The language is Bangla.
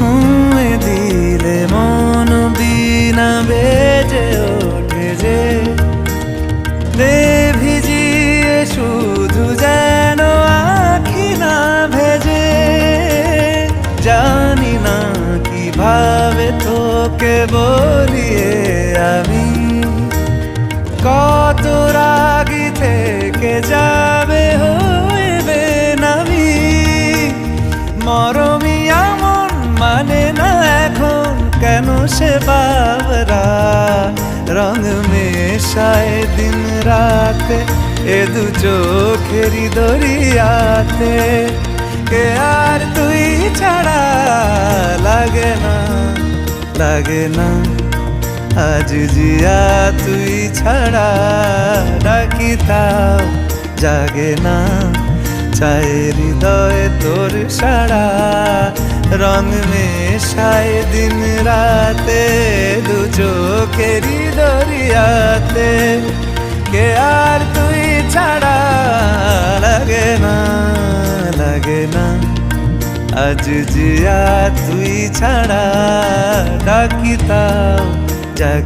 ছুঁয়ে দিলে মন বিনা বেজে ওঠে যে দে ভিজিয়ে শুধু যেন আখি না ভেজে। জানি না কিভাবে তোকে বলিয়ে আমি কত রাগি থেকে যাবে হইবে নামি। মরমি এমন মানে না এখন কেন সে বাবরা রং মেশায় দিন রাতে এ দু চোখেরি দরিয়াতে। কে আর তুই ছাড়া লাগে না লাগে না আজ জিয়া তুই ছাড়া ডাকি তাও জাগে না। চায় হৃদয় তোর সারা রং মেশায় দিন রাতে দু চোখেরি দরিয়াতে। কে আর তুই ছাড়া লাগে না লাগে না আজ জিয়া তুই ছাড়া ডাকি তাও জাগে।